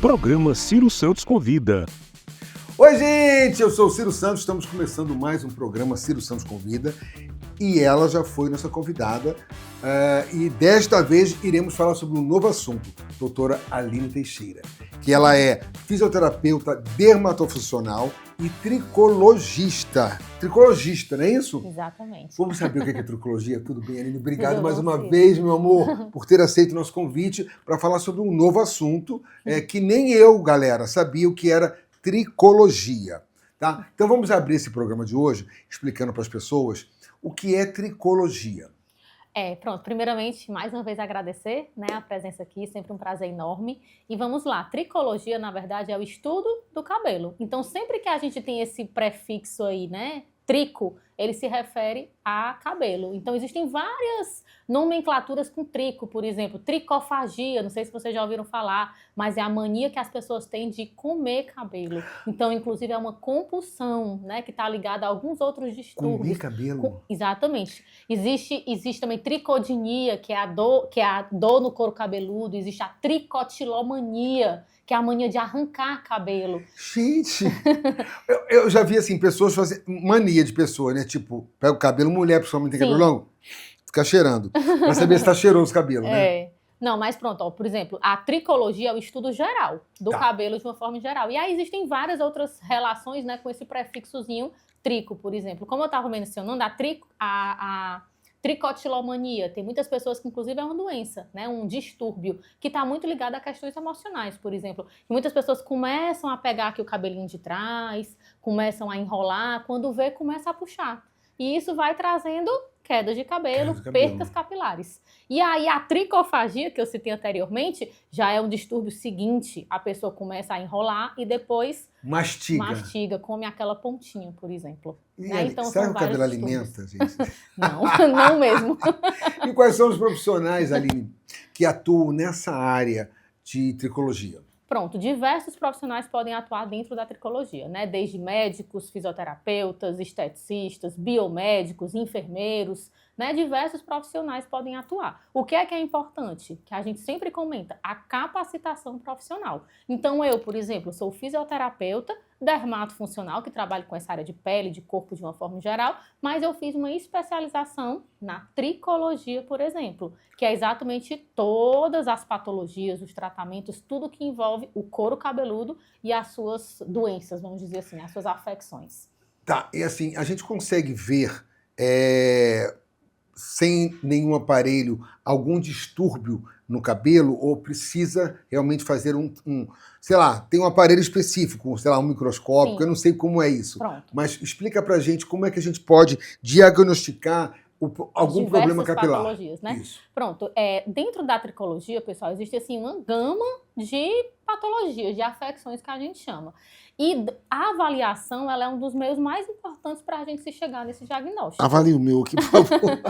Programa Ciro Santos Convida. Oi, gente! Eu sou o Ciro Santos, estamos começando mais um programa Ciro Santos Convida e ela já foi nossa convidada e desta vez iremos falar sobre um novo assunto, doutora Aline Teixeira, que ela é fisioterapeuta dermatofuncional e tricologista. Tricologista, não é isso? Exatamente. Vamos saber o que é tricologia? Tudo bem, Aline? Obrigado Tudo mais bom, uma Ciro? vez, meu amor, por ter aceito o nosso convite para falar sobre um novo assunto que nem eu, galera, sabia o que era tricologia. Tá? Então vamos abrir esse programa de hoje explicando para as pessoas o que é tricologia. Pronto. Primeiramente, mais uma vez agradecer, né, a presença aqui, sempre um prazer enorme. E vamos lá, tricologia, na verdade, é o estudo do cabelo. Então, sempre que a gente tem esse prefixo aí, né, trico, ele se refere a cabelo. Então, existem várias nomenclaturas com trico, por exemplo, tricofagia, não sei se vocês já ouviram falar, mas é a mania que as pessoas têm de comer cabelo. Então, inclusive, é uma compulsão, né, que está ligada a alguns outros distúrbios. Comer cabelo? Exatamente. Existe também tricodinia, que é a dor no couro cabeludo. Existe a tricotilomania, que é a mania de arrancar cabelo. Gente, eu já vi assim, pessoas fazendo mania de pessoa, né? Tipo, pega o cabelo, mulher principalmente tem Sim. cabelo longo, fica cheirando. Pra saber se tá cheiroso o cabelo, né? Não, mas pronto, ó, por exemplo, a tricologia é o estudo geral do cabelo de uma forma geral. E aí existem várias outras relações, né, com esse prefixozinho trico, por exemplo. Como eu estava mencionando, a tricotilomania, tem muitas pessoas que inclusive é uma doença, né, um distúrbio, que está muito ligado a questões emocionais, por exemplo. E muitas pessoas começam a pegar aqui o cabelinho de trás, começam a enrolar, quando vê, começa a puxar. E isso vai trazendo queda de cabelo, percas capilares. E aí a tricofagia, que eu citei anteriormente, já é um distúrbio seguinte. A pessoa começa a enrolar e depois mastiga, come aquela pontinha, por exemplo. Né? Então, será que o cabelo distúrbios. alimenta, gente? Não mesmo. E quais são os profissionais, Aline, que atuam nessa área de tricologia? Pronto, diversos profissionais podem atuar dentro da tricologia, né? Desde médicos, fisioterapeutas, esteticistas, biomédicos, enfermeiros, né? Diversos profissionais podem atuar. O que é importante? Que a gente sempre comenta, a capacitação profissional. Então eu, por exemplo, sou fisioterapeuta, dermatofuncional, que trabalho com essa área de pele, de corpo de uma forma geral, mas eu fiz uma especialização na tricologia, por exemplo, que é exatamente todas as patologias, os tratamentos, tudo que envolve o couro cabeludo e as suas doenças, vamos dizer assim, as suas afecções. Tá, e assim, a gente consegue ver, sem nenhum aparelho, algum distúrbio no cabelo ou precisa realmente fazer sei lá, tem um aparelho específico, sei lá, um microscópio, Sim. Eu não sei como é isso. Pronto. Mas explica pra gente como é que a gente pode diagnosticar algum problema capilar. Patologias, né? Isso. Pronto, dentro da tricologia, pessoal, existe assim uma gama de patologias, de afecções que a gente chama. E a avaliação, ela é um dos meios mais importantes para a gente se chegar nesse diagnóstico. Avalie o meu aqui, por favor.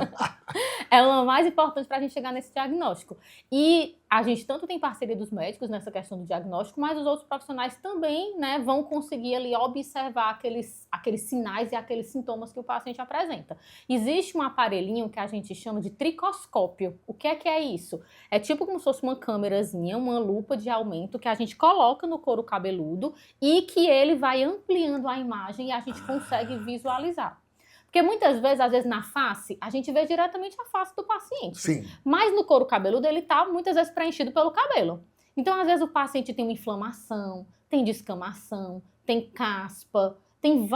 É uma mais importante para a gente chegar nesse diagnóstico. E a gente tanto tem parceria dos médicos nessa questão do diagnóstico, mas os outros profissionais também, né, vão conseguir ali observar aqueles sinais e aqueles sintomas que o paciente apresenta. Existe um aparelhinho que a gente chama de tricoscópio. O que é isso? É tipo como se fosse uma câmerazinha, uma lupa de aumento que a gente coloca no couro cabeludo e que ele vai ampliando a imagem e a gente consegue visualizar. Porque muitas vezes, às vezes na face, a gente vê diretamente a face do paciente. Sim. Mas no couro cabeludo, ele está muitas vezes preenchido pelo cabelo. Então, às vezes o paciente tem uma inflamação, tem descamação, tem caspa, tem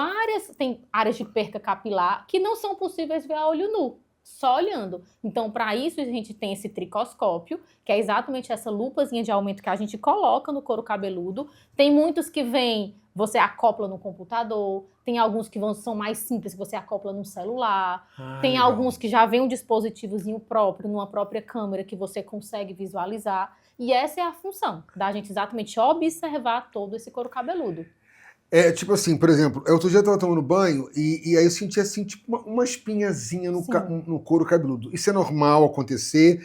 áreas de perca capilar que não são possíveis ver a olho nu, só olhando. Então, para isso, a gente tem esse tricoscópio, que é exatamente essa lupazinha de aumento que a gente coloca no couro cabeludo. Tem muitos que vêm, você acopla no computador, tem alguns que são mais simples, que você acopla no celular, tem legal. alguns que já vem um dispositivozinho próprio, numa própria câmera, que você consegue visualizar. E essa é a função, da gente exatamente observar todo esse couro cabeludo. Tipo assim, por exemplo, outro dia eu tava tomando banho e aí eu senti assim, tipo uma espinhazinha no couro cabeludo. Isso é normal acontecer?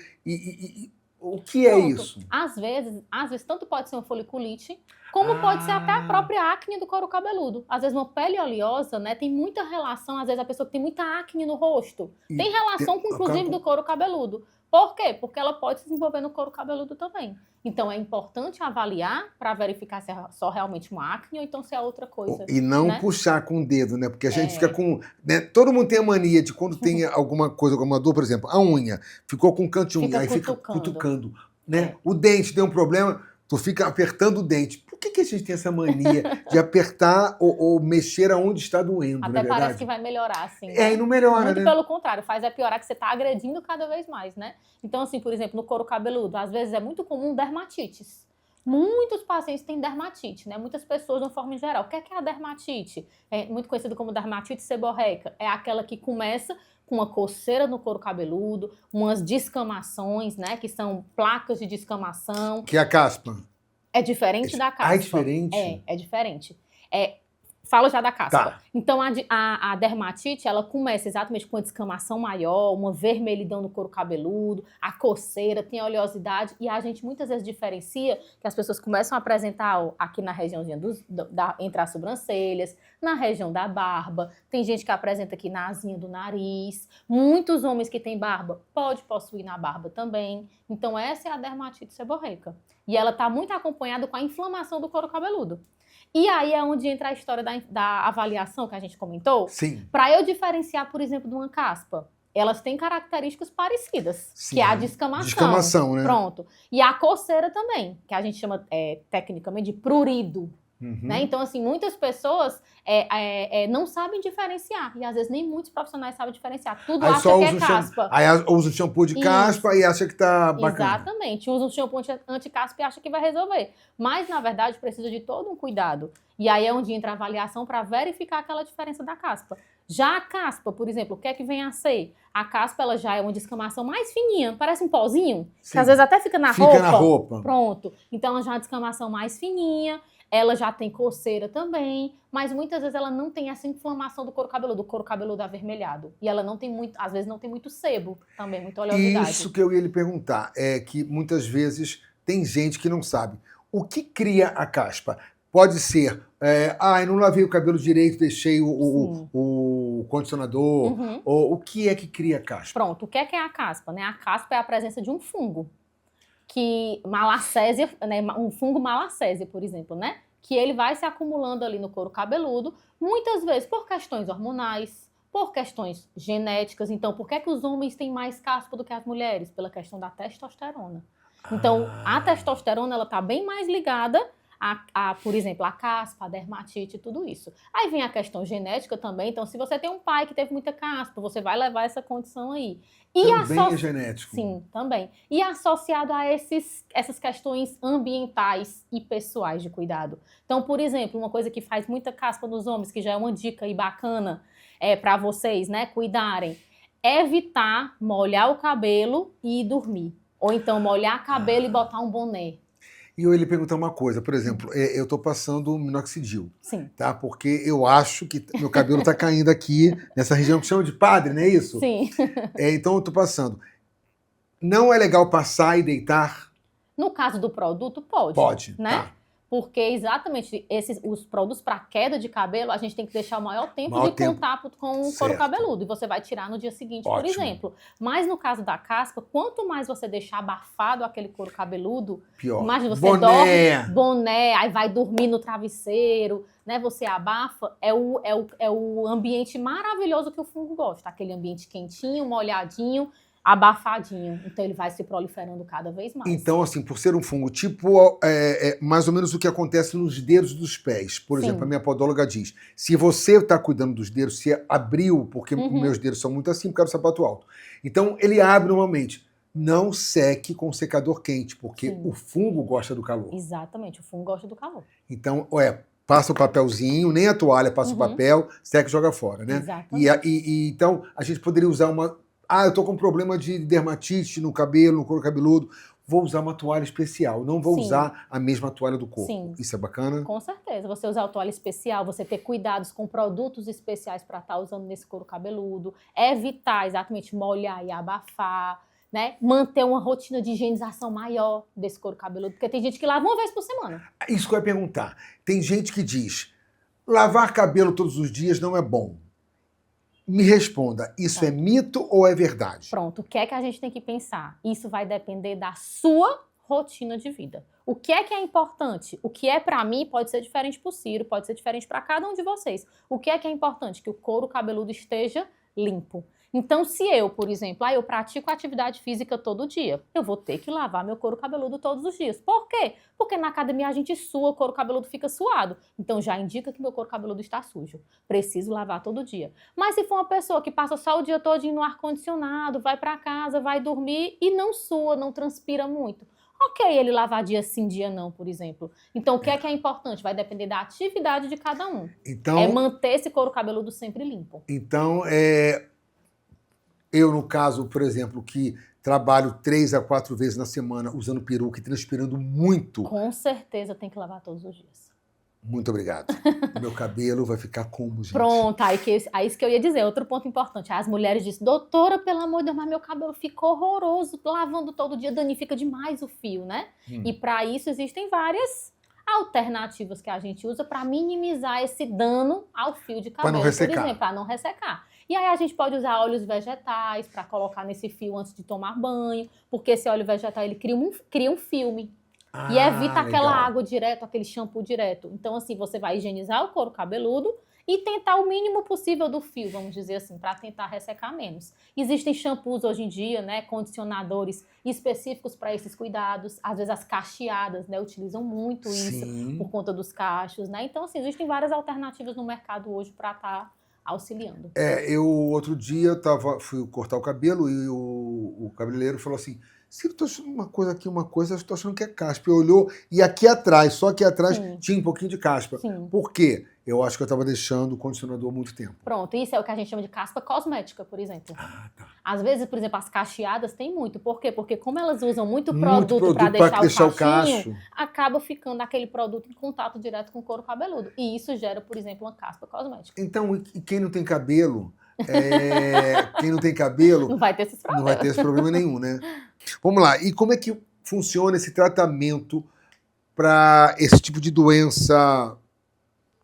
O que é isso? Às vezes, tanto pode ser uma foliculite, como pode ser até a própria acne do couro cabeludo. Às vezes, uma pele oleosa, né, tem muita relação, às vezes a pessoa que tem muita acne no rosto, tem relação com, inclusive, do couro cabeludo. Por quê? Porque ela pode se desenvolver no couro cabeludo também. Então, é importante avaliar para verificar se é só realmente uma acne ou então se é outra coisa. E não né? puxar com o dedo, né? Porque a gente fica com... Né? Todo mundo tem a mania de quando tem alguma coisa, alguma dor, por exemplo, a unha ficou com um canto de unha, aí fica cutucando. Né? O dente tem um problema, tu fica apertando o dente. Por que a gente tem essa mania de apertar ou mexer aonde está doendo, Até não é verdade? parece que vai melhorar, assim. E não melhora, Muito né? pelo contrário, faz piorar que você está agredindo cada vez mais, né? Então, assim, por exemplo, no couro cabeludo, às vezes é muito comum dermatites. Muitos pacientes têm dermatite, né? Muitas pessoas, de uma forma geral. O que é a dermatite? É muito conhecido como dermatite seborreica. É aquela que começa com uma coceira no couro cabeludo, umas descamações, né? Que são placas de descamação. Que é a caspa. É diferente da caspa. Ah, é diferente? É diferente. Fala já da caspa. Tá. Então, a dermatite, ela começa exatamente com uma descamação maior, uma vermelhidão no couro cabeludo, a coceira, tem a oleosidade, e a gente muitas vezes diferencia que as pessoas começam a apresentar aqui na regiãozinha entre as sobrancelhas, na região da barba, tem gente que apresenta aqui na asinha do nariz, muitos homens que têm barba pode possuir na barba também. Então, essa é a dermatite seborreica. E ela está muito acompanhada com a inflamação do couro cabeludo. E aí é onde entra a história da avaliação que a gente comentou. Sim. Para eu diferenciar, por exemplo, de uma caspa, elas têm características parecidas, Sim, que é a descamação. Descamação, né? Pronto. E a coceira também, que a gente chama tecnicamente de prurido. Né? Então, assim, muitas pessoas não sabem diferenciar. E às vezes nem muitos profissionais sabem diferenciar. Tudo aí acha que é caspa. Aí usa o shampoo de caspa e acha que tá bacana. Exatamente. Usa um shampoo anti-caspa e acha que vai resolver. Mas, na verdade, precisa de todo um cuidado. E aí é onde entra a avaliação para verificar aquela diferença da caspa. Já a caspa, por exemplo, o que é que vem a ser? A caspa, ela já é uma descamação mais fininha, parece um pozinho, Sim. que às vezes até fica na roupa. Fica na roupa. Pronto. Então, ela já é uma descamação mais fininha. Ela já tem coceira também, mas muitas vezes ela não tem essa inflamação do couro cabeludo avermelhado. E ela não tem muito, às vezes não tem muito sebo também, muita oleosidade. Isso que eu ia lhe perguntar, é que muitas vezes tem gente que não sabe. O que cria a caspa? Pode ser, eu não lavei o cabelo direito, deixei o condicionador, ou o que é que cria a caspa? Pronto, o que é a caspa? Né? A caspa é a presença de um fungo. Malacésia, né, um fungo malacésia, por exemplo, né? Que ele vai se acumulando ali no couro cabeludo, muitas vezes por questões hormonais, por questões genéticas. Então, por que é que os homens têm mais caspa do que as mulheres? Pela questão da testosterona. Então, a testosterona, ela tá bem mais ligada por exemplo, a caspa, a dermatite, tudo isso. Aí vem a questão genética também. Então, se você tem um pai que teve muita caspa, você vai levar essa condição aí. Também é genético. Sim, também. E associado a essas questões ambientais e pessoais de cuidado. Então, por exemplo, uma coisa que faz muita caspa nos homens, que já é uma dica aí bacana para vocês, né, cuidarem, evitar molhar o cabelo e ir dormir. Ou então molhar o cabelo e botar um boné. E eu ia lhe perguntar uma coisa, por exemplo, eu estou passando minoxidil. Sim. Tá? Porque eu acho que meu cabelo está caindo aqui, nessa região que chama de padre, não é isso? Sim. Então eu estou passando. Não é legal passar e deitar? No caso do produto, pode. Pode, né? tá. Porque exatamente os produtos para queda de cabelo, a gente tem que deixar o maior tempo contato com o couro cabeludo. E você vai tirar no dia seguinte, por exemplo. Mas no caso da caspa, quanto mais você deixar abafado aquele couro cabeludo, pior. Imagina, você dorme, boné, aí vai dormir no travesseiro, né? Você abafa, é o ambiente maravilhoso que o fungo gosta. Aquele ambiente quentinho, molhadinho, abafadinho. Então ele vai se proliferando cada vez mais. Então, assim, por ser um fungo, tipo, mais ou menos o que acontece nos dedos dos pés. Por exemplo, a minha podóloga diz, se você está cuidando dos dedos, se abriu, porque meus dedos são muito assim, por causa do sapato alto. Então, ele abre normalmente. Não seque com secador quente, porque o fungo gosta do calor. Exatamente, o fungo gosta do calor. Então, passa o papelzinho, nem a toalha, passa o papel, seca e joga fora, né? Exatamente. Então, a gente poderia usar uma... eu tô com um problema de dermatite no cabelo, no couro cabeludo. Vou usar uma toalha especial. Não vou usar a mesma toalha do corpo. Sim. Isso é bacana? Com certeza. Você usar a toalha especial, você ter cuidados com produtos especiais para estar usando nesse couro cabeludo. Evitar exatamente molhar e abafar, né? Manter uma rotina de higienização maior desse couro cabeludo. Porque tem gente que lava uma vez por semana. Isso que eu ia perguntar. Tem gente que diz, lavar cabelo todos os dias não é bom. Me responda, isso é mito ou é verdade? Pronto, o que é que a gente tem que pensar? Isso vai depender da sua rotina de vida. O que é importante? O que é para mim pode ser diferente para o Ciro, pode ser diferente para cada um de vocês. O que é importante? Que o couro cabeludo esteja limpo. Então, se eu, por exemplo, eu pratico atividade física todo dia, eu vou ter que lavar meu couro cabeludo todos os dias. Por quê? Porque na academia a gente sua, o couro cabeludo fica suado. Então, já indica que meu couro cabeludo está sujo. Preciso lavar todo dia. Mas se for uma pessoa que passa só o dia todo no ar-condicionado, vai para casa, vai dormir e não sua, não transpira muito, ok, ele lavar dia sim, dia não, por exemplo. Então, o que é importante? Vai depender da atividade de cada um. Então, É manter esse couro cabeludo sempre limpo. Então, eu, no caso, por exemplo, que trabalho 3 a 4 vezes na semana usando peruca e transpirando muito. Com certeza tem que lavar todos os dias. Muito obrigado. Meu cabelo vai ficar como, gente? Pronto, aí isso que eu ia dizer. Outro ponto importante. As mulheres dizem, doutora, pelo amor de Deus, mas meu cabelo ficou horroroso, lavando todo dia, danifica demais o fio, né? E para isso existem várias alternativas que a gente usa para minimizar esse dano ao fio de cabelo. Para não ressecar. Por exemplo, para não ressecar. E aí a gente pode usar óleos vegetais para colocar nesse fio antes de tomar banho, porque esse óleo vegetal ele cria um filme. E evita aquela água direto, aquele shampoo direto. Então, assim, você vai higienizar o couro cabeludo e tentar o mínimo possível do fio, vamos dizer assim, para tentar ressecar menos. Existem shampoos hoje em dia, né, condicionadores específicos para esses cuidados. Às vezes as cacheadas, né, utilizam muito isso por conta dos cachos, né? Então, assim, existem várias alternativas no mercado hoje para estar auxiliando. Eu outro dia fui cortar o cabelo e o cabeleireiro falou assim, Ciro, tô achando uma coisa aqui, eu tô achando que é caspa. Ele olhou e aqui atrás, só aqui atrás, tinha um pouquinho de caspa. Sim. Por quê? Eu acho que eu estava deixando o condicionador muito tempo. Pronto, isso é o que a gente chama de caspa cosmética, por exemplo. Tá. Às vezes, por exemplo, as cacheadas tem muito. Por quê? Porque como elas usam muito produto para deixar o cachinho, acaba ficando aquele produto em contato direto com o couro cabeludo. E isso gera, por exemplo, uma caspa cosmética. Então, e quem não tem cabelo, não vai ter esses problemas. Não vai ter esse problema nenhum, né? Vamos lá, e como é que funciona esse tratamento para esse tipo de doença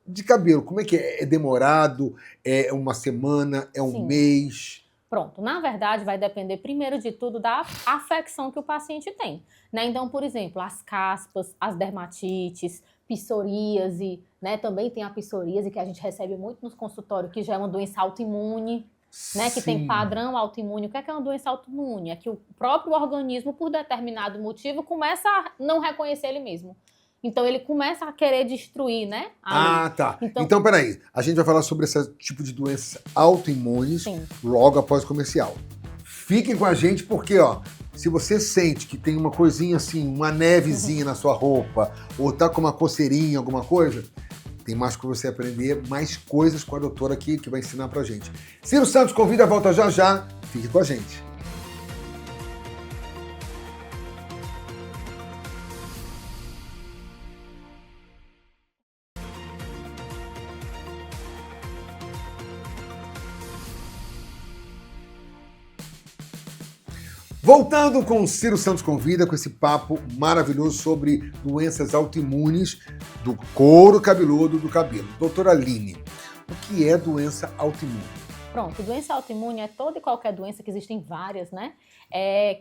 de cabelo? Como é que é? É demorado? É uma semana? É um mês? Pronto, na verdade vai depender primeiro de tudo da afecção que o paciente tem, né? Então, por exemplo, as caspas, as dermatites, psoríase, né? Também tem a psoríase que a gente recebe muito nos consultórios, que já é uma doença autoimune, né? Que tem padrão autoimune. O que é uma doença autoimune? É que o próprio organismo, por determinado motivo, começa a não reconhecer ele mesmo. Então, ele começa a querer destruir, né? Tá. Então, peraí. A gente vai falar sobre esse tipo de doenças autoimunes logo após o comercial. Fiquem com a gente porque, se você sente que tem uma coisinha assim, uma nevezinha na sua roupa, ou tá com uma coceirinha, alguma coisa, tem mais que você aprender, mais coisas com a doutora aqui que vai ensinar pra gente. Ciro Santos convida, volta já já. Fique com a gente. Voltando com o Ciro Santos Convida, com esse papo maravilhoso sobre doenças autoimunes do couro cabeludo do cabelo. Doutora Aline, o que é doença autoimune? Pronto, doença autoimune é toda e qualquer doença, que existem várias, né?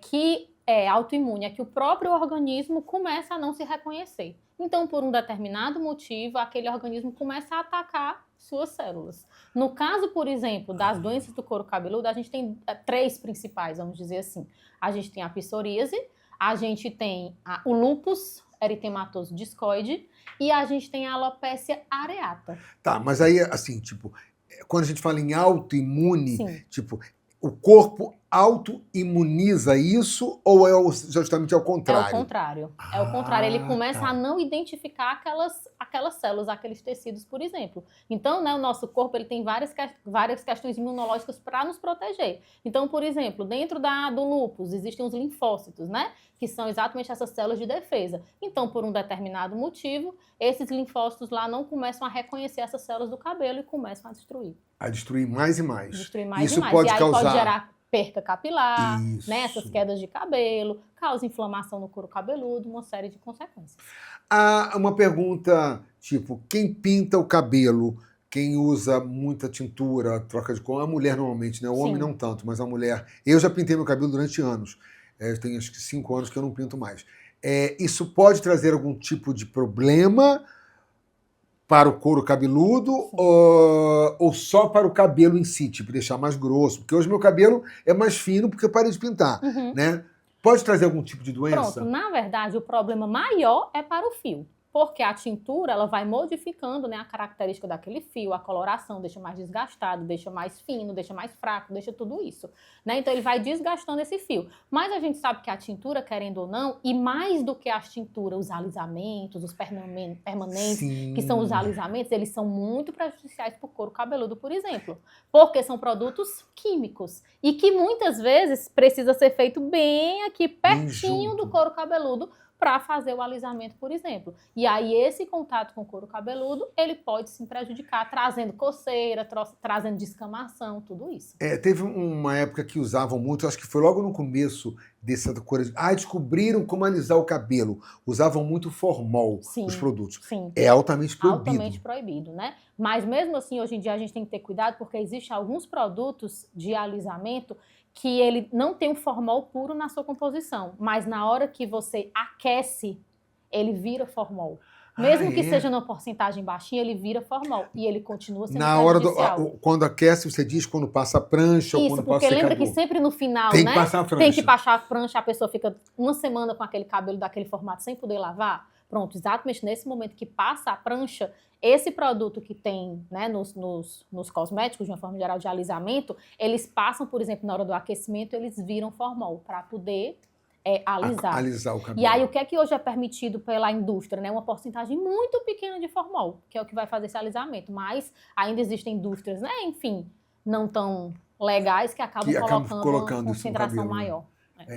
Que é autoimune, é que o próprio organismo começa a não se reconhecer. Então, por um determinado motivo, aquele organismo começa a atacar suas células. No caso, por exemplo, das doenças do couro cabeludo, a gente tem 3 principais, vamos dizer assim. A gente tem a psoríase, a gente tem o lúpus eritematoso discoide e a gente tem a alopécia areata. Tá, mas aí, assim, quando a gente fala em autoimune, o corpo autoimuniza isso ou é justamente ao contrário? É o contrário. É o contrário. Ele começa a não identificar aquelas células, aqueles tecidos, por exemplo. Então, né, o nosso corpo ele tem várias questões imunológicas para nos proteger. Então, por exemplo, dentro do lúpus existem os linfócitos, né? Que são exatamente essas células de defesa. Então, por um determinado motivo, esses linfócitos lá não começam a reconhecer essas células do cabelo e começam a destruir. A destruir mais e mais. Destruir mais isso e mais. Pode e aí causar... pode gerar perca capilar, né, essas quedas de cabelo, causa inflamação no couro cabeludo, uma série de consequências. Uma pergunta, quem pinta o cabelo, quem usa muita tintura, troca de cor, a mulher normalmente, né? O homem Sim. não tanto, mas a mulher... Eu já pintei meu cabelo durante anos. Eu tenho acho que 5 anos que eu não pinto mais. Isso pode trazer algum tipo de problema para o couro cabeludo ou só para o cabelo em si, tipo, deixar mais grosso? Porque hoje meu cabelo é mais fino porque eu parei de pintar, né? Pode trazer algum tipo de doença? Pronto, na verdade, o problema maior é para o fio. Porque a tintura, ela vai modificando, né, a característica daquele fio, a coloração, deixa mais desgastado, deixa mais fino, deixa mais fraco, deixa tudo isso, né? Então, ele vai desgastando esse fio. Mas a gente sabe que a tintura, querendo ou não, e mais do que as tinturas, os alisamentos, os permanentes, Sim. que são os alisamentos, eles são muito prejudiciais para o couro cabeludo, por exemplo. Porque são produtos químicos. E que muitas vezes precisa ser feito bem aqui, pertinho junto. do couro cabeludo, para fazer o alisamento, por exemplo. E aí, esse contato com o couro cabeludo, ele pode se prejudicar, trazendo coceira, trazendo descamação, tudo isso. Teve uma época que usavam muito, acho que foi logo no começo dessa coisa. Descobriram como alisar o cabelo. Usavam muito formol, Sim, os produtos. sim. É altamente proibido. Altamente proibido, né? Mas mesmo assim, hoje em dia, a gente tem que ter cuidado, porque existem alguns produtos de alisamento que ele não tem um formol puro na sua composição, mas na hora que você aquece, ele vira formol. Mesmo que seja numa porcentagem baixinha, ele vira formol e ele continua sendo prejudicial. Quando aquece, você diz quando passa a prancha ou quando passa o secador. Isso, porque lembra que sempre no final, tem né? Que passar a prancha. Tem que passar a prancha, a pessoa fica uma semana com aquele cabelo daquele formato sem poder lavar. Pronto, exatamente nesse momento que passa a prancha, esse produto que tem, né, nos cosméticos, de uma forma geral, de alisamento, eles passam, por exemplo, na hora do aquecimento, eles viram formol para poder alisar o cabelo. E aí, o que é que hoje é permitido pela indústria? Né? Uma porcentagem muito pequena de formol, que é o que vai fazer esse alisamento. Mas ainda existem indústrias, né, enfim, não tão legais que acabam colocando uma concentração maior.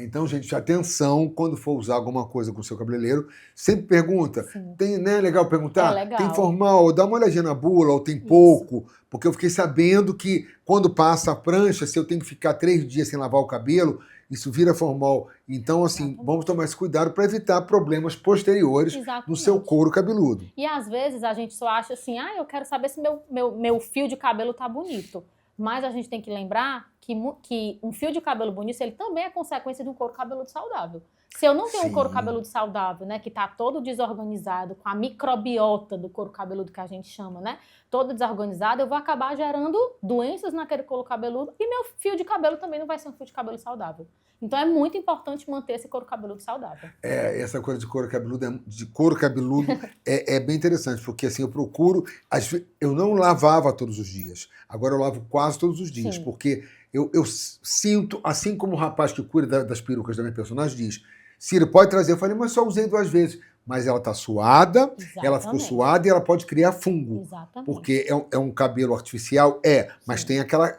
Então, gente, atenção quando for usar alguma coisa com o seu cabeleireiro. Sempre pergunta. É legal perguntar? É legal. Tem formal? Dá uma olhadinha na bula, ou tem pouco? Porque eu fiquei sabendo que quando passa a prancha, se eu tenho que ficar 3 dias sem lavar o cabelo, isso vira formal. Então, assim, vamos tomar esse cuidado para evitar problemas posteriores no seu couro cabeludo. E às vezes a gente só acha assim, eu quero saber se meu fio de cabelo tá bonito. Mas a gente tem que lembrar que um fio de cabelo bonito, ele também é consequência de um couro cabeludo saudável. Se eu não tenho um couro cabeludo saudável, né, que está todo desorganizado, com a microbiota do couro cabeludo que a gente chama, né, todo desorganizado, eu vou acabar gerando doenças naquele couro cabeludo e meu fio de cabelo também não vai ser um fio de cabelo saudável. Então é muito importante manter esse couro cabeludo saudável. Essa coisa de couro cabeludo é bem interessante, porque assim, eu procuro, eu não lavava todos os dias, agora eu lavo quase todos os dias, porque eu sinto, assim como o rapaz que cuida das perucas da minha personagem diz, Ciro, pode trazer. Eu falei, mas só usei 2 vezes. Mas ela tá suada, ela ficou suada e ela pode criar fungo. Exatamente. Porque é um cabelo artificial? mas tem aquela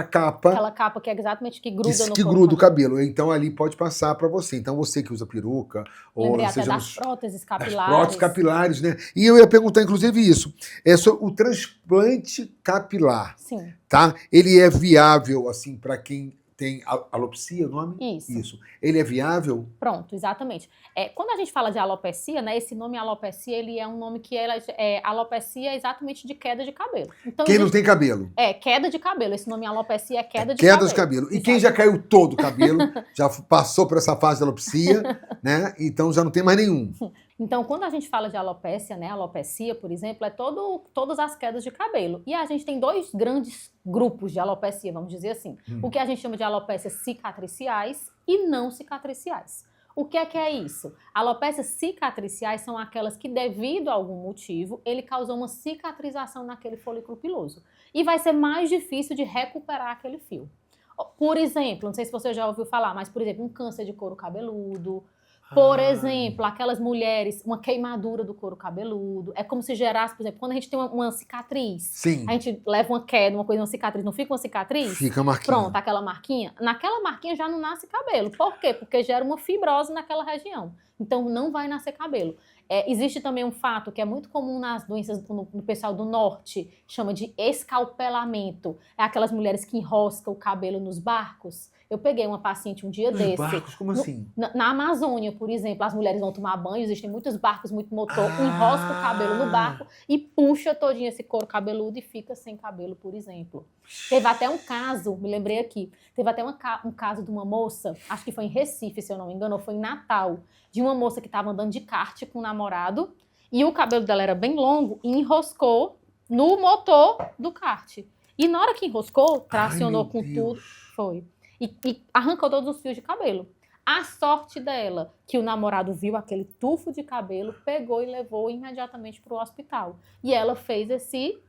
capa... Aquela capa que é exatamente que gruda no que gruda o cabelo. Então ali pode passar para você. Então você que usa peruca... Lembrei até das próteses capilares. Das próteses capilares, né? E eu ia perguntar, inclusive, isso. O transplante capilar. Sim. Tá? Ele é viável, assim, para quem... Tem alopecia o nome? Isso. Ele é viável? Pronto, exatamente. Quando a gente fala de alopecia, né, esse nome alopecia, ele é um nome que alopecia é exatamente de queda de cabelo. Então, quem não tem cabelo? Queda de cabelo. Esse nome alopecia é queda de cabelo. Queda de cabelo. E quem já caiu todo o cabelo, já passou por essa fase de alopecia, né? Então já não tem mais nenhum. Então, quando a gente fala de alopecia, né, alopecia, por exemplo, é todas as quedas de cabelo. E a gente tem 2 grandes grupos de alopecia, vamos dizer assim. O que a gente chama de alopécias cicatriciais e não cicatriciais. O que é isso? Alopécias cicatriciais são aquelas que, devido a algum motivo, ele causou uma cicatrização naquele folículo piloso. E vai ser mais difícil de recuperar aquele fio. Por exemplo, não sei se você já ouviu falar, mas, por exemplo, um câncer de couro cabeludo. Por exemplo, aquelas mulheres, uma queimadura do couro cabeludo. É como se gerasse, por exemplo, quando a gente tem uma cicatriz. Sim. A gente leva uma queda, uma cicatriz. Não fica uma cicatriz? Fica a marquinha. Pronto, aquela marquinha. Naquela marquinha já não nasce cabelo. Por quê? Porque gera uma fibrose naquela região. Então, não vai nascer cabelo. Existe também um fato que é muito comum nas doenças no pessoal do norte, chama de escalpelamento. É aquelas mulheres que enroscam o cabelo nos barcos. Eu peguei uma paciente um dia desse. Barcos, como assim? Na Amazônia, por exemplo, as mulheres vão tomar banho, existem muitos barcos, muito motor, enrosca o cabelo no barco e puxa todinho esse couro cabeludo e fica sem cabelo, por exemplo. Teve até um caso, me lembrei aqui, teve até um caso de uma moça, acho que foi em Recife, se eu não me engano, ou foi em Natal, de uma moça que estava andando de kart com o namorado e o cabelo dela era bem longo e enroscou no motor do kart. E na hora que enroscou, tracionou com tudo, foi. E arrancou todos os fios de cabelo. A sorte dela, que o namorado viu aquele tufo de cabelo, pegou e levou imediatamente para o hospital. E ela fez esse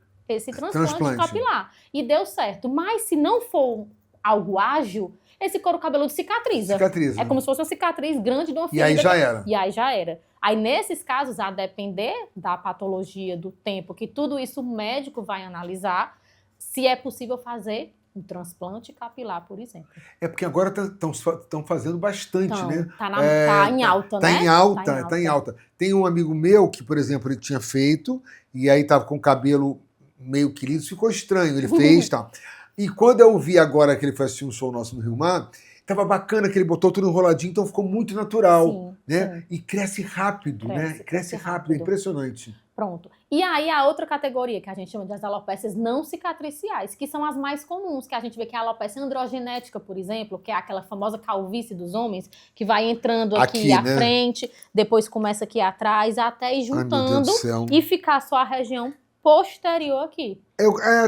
transplante capilar. E deu certo. Mas se não for algo ágil, esse couro cabeludo cicatriza. É como se fosse uma cicatriz grande de uma ferida. E aí já era. E aí já era. Aí, nesses casos, a depender da patologia, do tempo, que tudo isso o médico vai analisar, se é possível fazer um transplante capilar, por exemplo. É porque agora estão fazendo bastante, né? Tá em alta, tá né? Tá em alta. Tem um amigo meu que, por exemplo, ele tinha feito e aí tava com o cabelo meio que liso, ficou estranho, ele fez e tal. E quando eu vi agora que ele foi assistir um show nosso no Rio Mar, tava bacana que ele botou tudo enroladinho, então ficou muito natural, né? Sim. E cresce rápido, né? Cresce rápido, é impressionante. Pronto. E aí a outra categoria que a gente chama de as alopécias não cicatriciais, que são as mais comuns, que a gente vê que é a alopecia androgenética, por exemplo, que é aquela famosa calvície dos homens, que vai entrando aqui à frente, depois começa aqui atrás, até ir juntando e ficar só a região posterior aqui.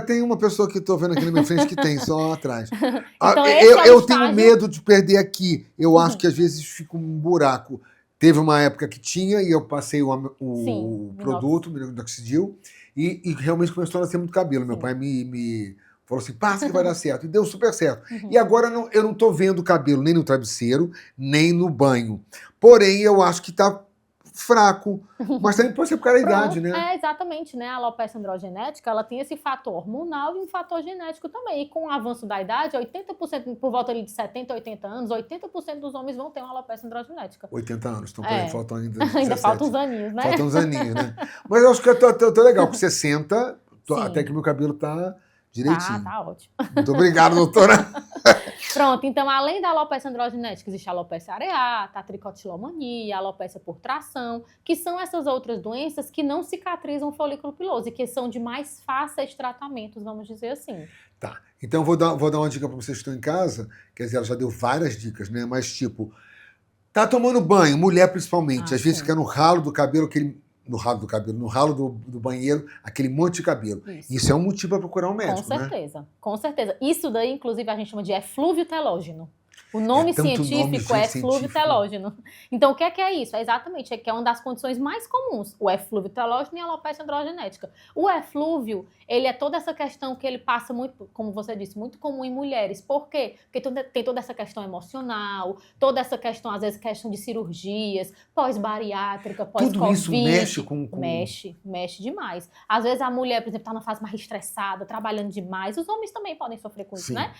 Tem uma pessoa que estou vendo aqui na minha frente que tem, só atrás. Então, eu tenho medo de perder aqui. Eu acho que às vezes fica um buraco. Teve uma época que tinha e eu passei o produto, o minoxidil, e realmente começou a nascer muito cabelo. Meu pai me falou assim, passa que vai dar certo. E deu super certo. E agora eu não estou vendo cabelo nem no travesseiro, nem no banho. Porém, eu acho que está fraco, mas também pode ser por causa da idade, né? Exatamente, né? A alopecia androgenética, ela tem esse fator hormonal e um fator genético também. E com o avanço da idade, 80%, por volta ali de 70, 80 anos, 80% dos homens vão ter uma alopecia androgenética. 80 anos, então peraí, faltam ainda 17. Ainda faltam uns aninhos, né? Faltam uns aninhos, né? Mas eu acho que eu tô legal, com 60, até que meu cabelo tá direitinho. Tá ótimo. Muito obrigado, doutora. Pronto, então além da alopecia androgenética, existe a alopecia areata, a tricotilomania, a alopecia por tração, que são essas outras doenças que não cicatrizam o folículo piloso e que são de mais fáceis tratamentos, vamos dizer assim. Tá, então vou dar uma dica para vocês que estão em casa, quer dizer, ela já deu várias dicas, né? Mas tipo, tá tomando banho, mulher principalmente, às vezes fica no ralo do cabelo, no ralo do banheiro, aquele monte de cabelo. Isso é um motivo para procurar um médico, Com certeza. Isso daí, inclusive, a gente chama de eflúvio telógeno. O nome científico é eflúvio telógeno. Então, o que é isso? É exatamente, que é uma das condições mais comuns, o eflúvio telógeno e a alopecia androgenética. O eflúvio, ele é toda essa questão que ele passa muito, como você disse, muito comum em mulheres. Por quê? Porque tem toda essa questão emocional, toda essa questão, às vezes, questão de cirurgias, pós-bariátrica, pós-Covid. Tudo isso mexe com... Mexe demais. Às vezes a mulher, por exemplo, está numa fase mais estressada, trabalhando demais. Os homens também podem sofrer com isso, né?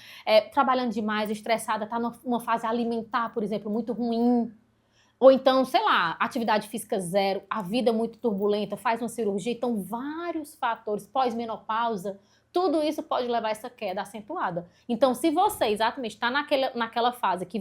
Trabalhando demais, estressada, está numa fase alimentar, por exemplo, muito ruim. Ou então, sei lá, atividade física zero, a vida muito turbulenta, faz uma cirurgia. Então, vários fatores, pós-menopausa, tudo isso pode levar a essa queda acentuada. Então, se você exatamente está naquela fase que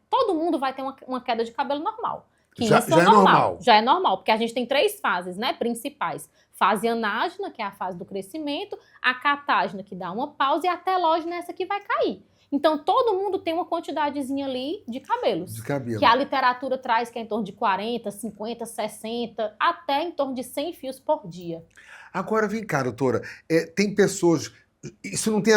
todo mundo vai ter uma queda de cabelo normal. Já é normal. Já é normal, porque a gente tem 3 fases, né, principais. Fase anágena, que é a fase do crescimento, a catágena, que dá uma pausa, e a telógena, essa que vai cair. Então, todo mundo tem uma quantidadezinha ali de cabelos. De cabelo. Que a literatura traz que é em torno de 40, 50, 60, até em torno de 100 fios por dia. Agora, vem cá, doutora. Tem pessoas... Isso não tem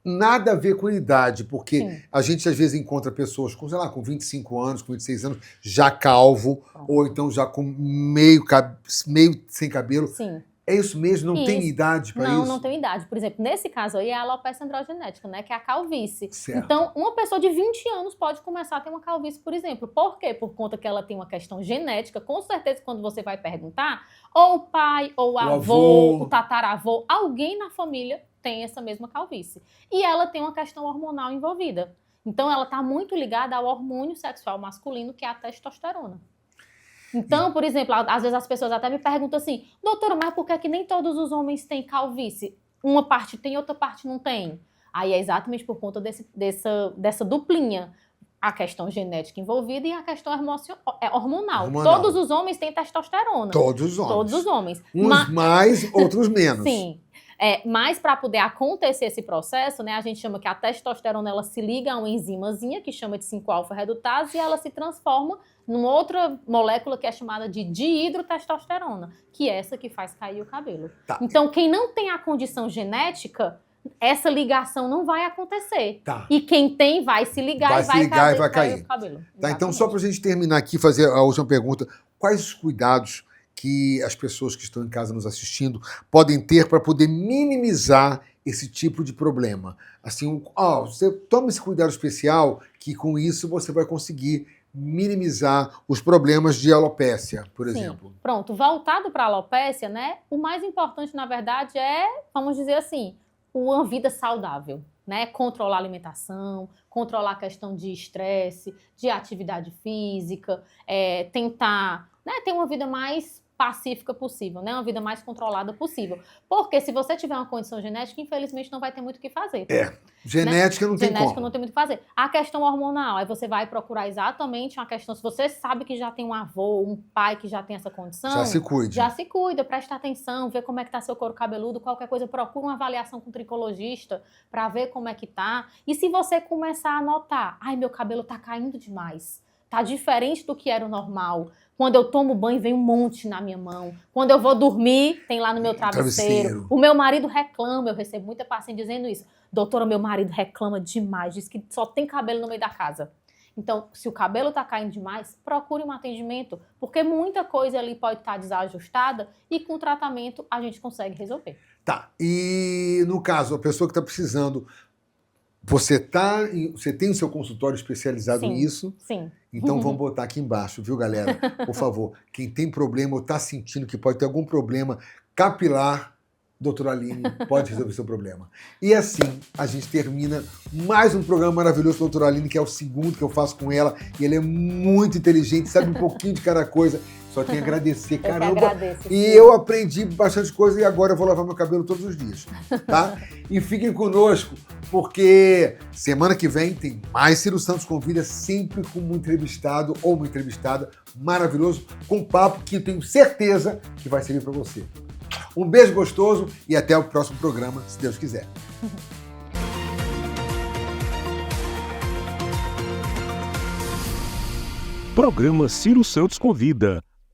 nada a ver com idade, porque a gente às vezes encontra pessoas com, sei lá, com 25 anos, com 26 anos, já calvo, ou então já com meio sem cabelo. Sim. É isso mesmo? Não tem idade para isso? Não tem idade. Por exemplo, nesse caso aí é a alopecia androgenética, né? Que é a calvície. Certo. Então, uma pessoa de 20 anos pode começar a ter uma calvície, por exemplo. Por quê? Por conta que ela tem uma questão genética. Com certeza, quando você vai perguntar, ou o pai, ou o avô, o tataravô, alguém na família tem essa mesma calvície. E ela tem uma questão hormonal envolvida. Então, ela está muito ligada ao hormônio sexual masculino, que é a testosterona. Então, por exemplo, às vezes as pessoas até me perguntam assim, doutora, mas por que que nem todos os homens têm calvície? Uma parte tem, outra parte não tem. Aí é exatamente por conta dessa duplinha. A questão genética envolvida e a questão hormonal. Todos os homens têm testosterona. Todos os homens. Todos os homens. Uns mais, outros menos. Sim. Mas para poder acontecer esse processo, né, a gente chama que a testosterona ela se liga a uma enzimazinha que chama de 5-alfa-redutase e ela se transforma numa outra molécula que é chamada de dihidrotestosterona, que é essa que faz cair o cabelo. Tá. Então, quem não tem a condição genética, essa ligação não vai acontecer. Tá. E quem tem vai se ligar e vai cair o cabelo. Tá, então, só para a gente terminar aqui, fazer a última pergunta, quais os cuidados que as pessoas que estão em casa nos assistindo podem ter para poder minimizar esse tipo de problema? Assim, você toma esse cuidado especial que com isso você vai conseguir minimizar os problemas de alopécia, por exemplo. Pronto, voltado para a alopécia, né? O mais importante, na verdade, vamos dizer assim, uma vida saudável, né? Controlar a alimentação, controlar a questão de estresse, de atividade física, tentar, né, ter uma vida mais pacífica possível, né? Uma vida mais controlada possível. Porque se você tiver uma condição genética, infelizmente não vai ter muito o que fazer. Genética, né? Não tem como. Genética não tem muito o que fazer. A questão hormonal, aí você vai procurar exatamente uma questão, se você sabe que já tem um avô, um pai que já tem essa condição... Já se cuide. Já se cuida, presta atenção, vê como é que tá seu couro cabeludo, qualquer coisa, procura uma avaliação com o tricologista para ver como é que tá. E se você começar a notar, meu cabelo tá caindo demais, tá diferente do que era o normal... Quando eu tomo banho, vem um monte na minha mão. Quando eu vou dormir, tem lá no meu travesseiro. O meu marido reclama, eu recebo muita paciente dizendo isso. Doutora, meu marido reclama demais, diz que só tem cabelo no meio da casa. Então, se o cabelo está caindo demais, procure um atendimento, porque muita coisa ali pode estar desajustada e com o tratamento a gente consegue resolver. Tá, e no caso, a pessoa que está precisando... Você tem o seu consultório especializado nisso? Sim. Então vamos botar aqui embaixo, viu, galera? Por favor, quem tem problema ou está sentindo que pode ter algum problema capilar, doutora Aline pode resolver seu problema. E assim, a gente termina mais um programa maravilhoso com a doutora Aline, que é o segundo que eu faço com ela, e ela é muito inteligente, sabe um pouquinho de cada coisa. Só tenho a agradecer, caramba. E eu aprendi bastante coisa e agora eu vou lavar meu cabelo todos os dias, tá? E fiquem conosco, porque semana que vem tem mais Ciro Santos Convida, sempre com um entrevistado ou uma entrevistada maravilhoso, com um papo que eu tenho certeza que vai servir para você. Um beijo gostoso e até o próximo programa, se Deus quiser. Programa Ciro Santos Convida.